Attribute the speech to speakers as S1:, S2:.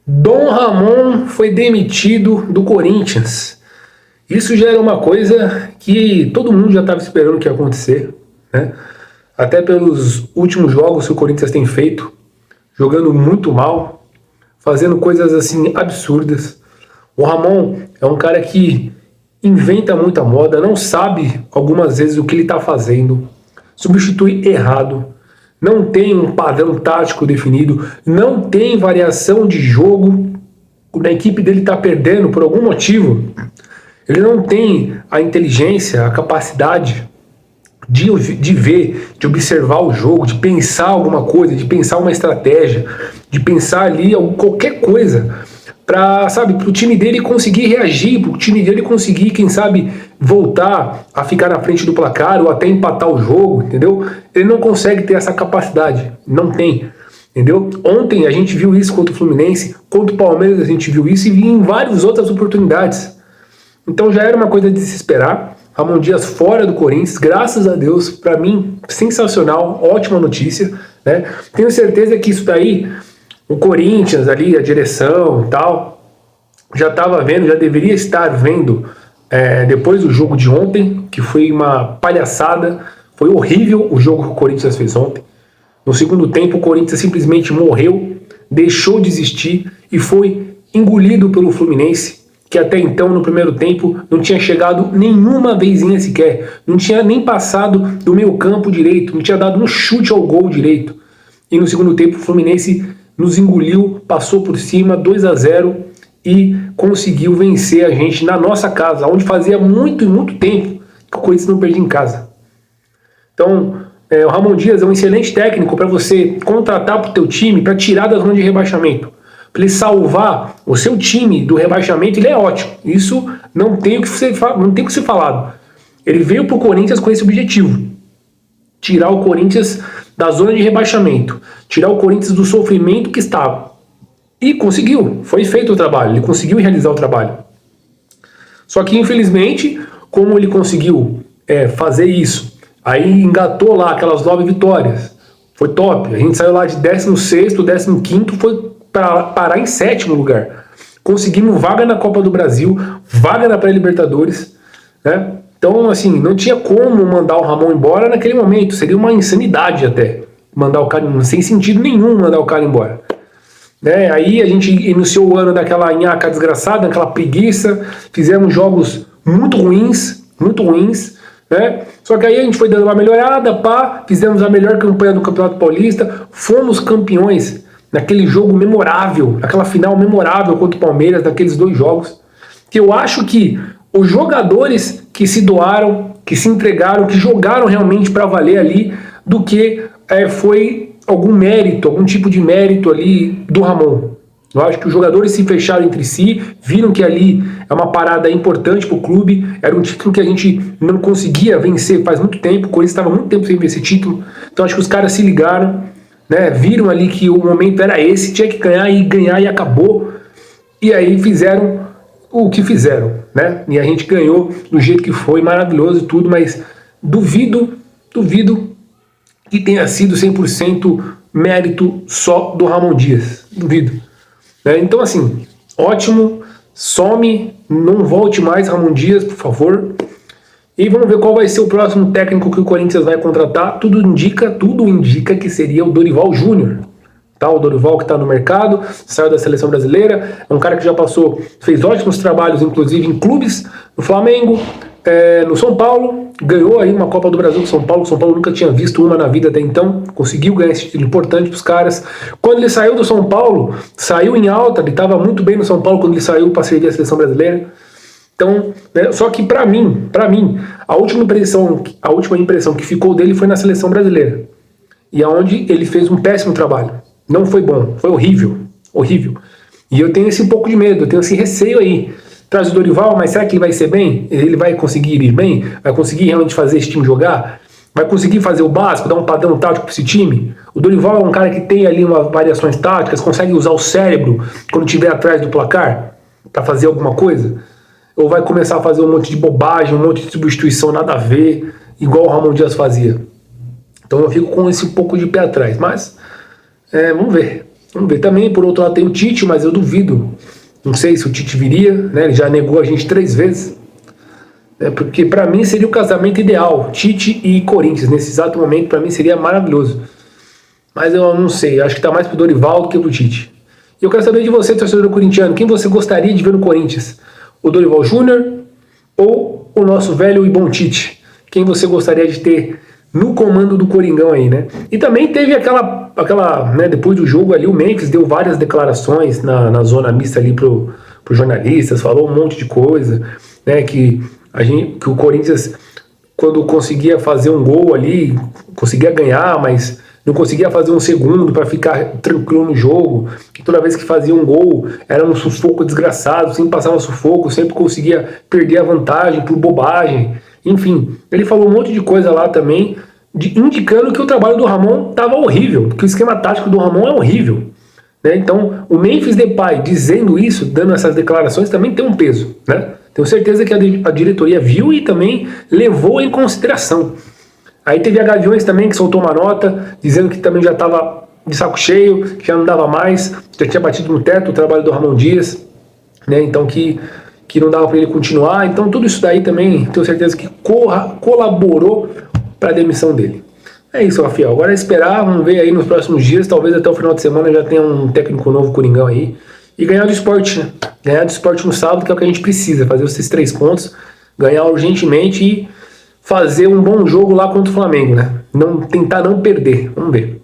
S1: Dom Ramon foi demitido do Corinthians. Isso já era uma coisa que todo mundo já estava esperando que ia acontecer, né? Até pelos últimos jogos que o Corinthians tem feito, jogando muito mal, fazendo coisas assim absurdas. O Ramon é um cara que inventa muita moda, não sabe algumas vezes o que ele está fazendo, substitui errado, não tem um padrão tático definido, não tem variação de jogo. Quando a equipe dele está perdendo por algum motivo, ele não tem a inteligência, a capacidade de ver, de observar o jogo, de pensar alguma coisa, de pensar uma estratégia, de pensar ali qualquer coisa para, sabe, pro time dele conseguir reagir, pro time dele conseguir, quem sabe, voltar a ficar na frente do placar ou até empatar o jogo, entendeu? Ele não consegue ter essa capacidade, não tem, entendeu? Ontem a gente viu isso contra o Fluminense, contra o Palmeiras a gente viu isso e viu em várias outras oportunidades. Então já era uma coisa de se esperar. Ramon Dias fora do Corinthians, graças a Deus, para mim, sensacional, ótima notícia, né? Tenho certeza que isso daí, o Corinthians ali, a direção e tal, já estava vendo, já deveria estar vendo depois do jogo de ontem, que foi uma palhaçada, foi horrível o jogo que o Corinthians fez ontem. No segundo tempo, o Corinthians simplesmente morreu, deixou de existir e foi engolido pelo Fluminense, que até então, no primeiro tempo, não tinha chegado nenhuma vezinha sequer, não tinha nem passado do meio campo direito, não tinha dado um chute ao gol direito. E no segundo tempo, o Fluminense nos engoliu, passou por cima, 2-0, e conseguiu vencer a gente na nossa casa, onde fazia muito tempo que o Corinthians não perdia em casa. Então, o Ramon Dias é um excelente técnico para você contratar para o teu time, para tirar da zona de rebaixamento. Para ele salvar o seu time do rebaixamento, ele é ótimo. Isso não tem o que ser falado. Ele veio para o Corinthians com esse objetivo. Tirar o Corinthians da zona de rebaixamento. Tirar o Corinthians do sofrimento que estava. E conseguiu. Foi feito o trabalho. Ele conseguiu realizar o trabalho. Só que, infelizmente, como ele conseguiu fazer isso, aí engatou lá aquelas 9 vitórias. Foi top. A gente saiu lá de 16º, 15º, foi para parar em 7º lugar. Conseguimos vaga na Copa do Brasil, vaga na pré-Libertadores, né? Então, assim, não tinha como mandar o Ramon embora naquele momento. Seria uma insanidade até mandar o cara, sem sentido nenhum mandar o cara embora. Né? Aí a gente iniciou o ano daquela nhaca desgraçada, daquela preguiça, fizemos jogos muito ruins, né? Só que aí a gente foi dando uma melhorada, fizemos a melhor campanha do Campeonato Paulista, fomos campeões naquele jogo memorável, naquela final memorável contra o Palmeiras, naqueles 2 jogos, que eu acho que os jogadores que se doaram, que se entregaram, que jogaram realmente para valer ali, do que foi algum mérito, algum tipo de mérito ali do Ramon. Eu acho que os jogadores se fecharam entre si, viram que ali é uma parada importante para o clube, era um título que a gente não conseguia vencer faz muito tempo, o Corinthians estava muito tempo sem vencer título, então acho que os caras se ligaram, né, viram ali que o momento era esse, tinha que ganhar e acabou, e aí fizeram o que fizeram, né, e a gente ganhou do jeito que foi, maravilhoso e tudo, mas duvido que tenha sido 100% mérito só do Ramon Dias, duvido. Então, assim, ótimo, some, não volte mais, Ramon Dias, por favor. E vamos ver qual vai ser o próximo técnico que o Corinthians vai contratar. Tudo indica que seria o Dorival Júnior. Tá? O Dorival que está no mercado, saiu da seleção brasileira, é um cara que já fez ótimos trabalhos, inclusive em clubes, no Flamengo, no São Paulo, ganhou aí uma Copa do Brasil com São Paulo. São Paulo nunca tinha visto uma na vida até então, conseguiu ganhar esse título importante para os caras. Quando ele saiu do São Paulo, saiu em alta, ele estava muito bem no São Paulo quando ele saiu para servir a seleção brasileira. Então, né, só que para mim, a última impressão que ficou dele foi na seleção brasileira, e aonde ele fez um péssimo trabalho. Não foi bom, foi horrível. E eu tenho esse pouco de medo, eu tenho esse receio aí. Traz o Dorival, mas será que ele vai ser bem? Ele vai conseguir ir bem? Vai conseguir realmente fazer esse time jogar? Vai conseguir fazer o básico, dar um padrão tático para esse time? O Dorival é um cara que tem ali umas variações táticas, consegue usar o cérebro quando estiver atrás do placar para fazer alguma coisa? Ou vai começar a fazer um monte de bobagem, um monte de substituição nada a ver, igual o Ramon Dias fazia? Então eu fico com esse pouco de pé atrás. Mas, vamos ver. Vamos ver. Também, por outro lado, tem o Tite, mas eu duvido. Não sei se o Tite viria, né? Ele já negou a gente 3 vezes. Porque para mim seria o casamento ideal. Tite e Corinthians, nesse exato momento, para mim seria maravilhoso. Mas eu não sei. Acho que tá mais pro Dorival do que pro Tite. E eu quero saber de você, torcedor corintiano. Quem você gostaria de ver no Corinthians? O Dorival Júnior ou o nosso velho e bom Tite? Quem você gostaria de ter no comando do Coringão aí, né? E também teve aquela né, depois do jogo ali, o Memphis deu várias declarações na zona mista ali pro jornalistas, falou um monte de coisa, né, que o Corinthians, quando conseguia fazer um gol ali, conseguia ganhar, mas não conseguia fazer um segundo para ficar tranquilo no jogo, que toda vez que fazia um gol era um sufoco desgraçado, sempre passava um sufoco, sempre conseguia perder a vantagem por bobagem. Enfim, ele falou um monte de coisa lá também, indicando que o trabalho do Ramon estava horrível, que o esquema tático do Ramon é horrível, né? Então, o Memphis Depay dizendo isso, dando essas declarações, também tem um peso, né? Tenho certeza que a diretoria viu e também levou em consideração. Aí teve a Gaviões também, que soltou uma nota, dizendo que também já estava de saco cheio, que já não dava mais, já tinha batido no teto o trabalho do Ramon Dias, né? Então que não dava para ele continuar. Então tudo isso daí também tenho certeza que colaborou para a demissão dele. É isso, Rafael. Agora é esperar, vamos ver aí nos próximos dias, talvez até o final de semana já tenha um técnico novo Coringão aí. E ganhar do Sport, né? Ganhar do Sport no sábado, que é o que a gente precisa, fazer esses 3 pontos, ganhar urgentemente e fazer um bom jogo lá contra o Flamengo, né? Tentar não perder, vamos ver.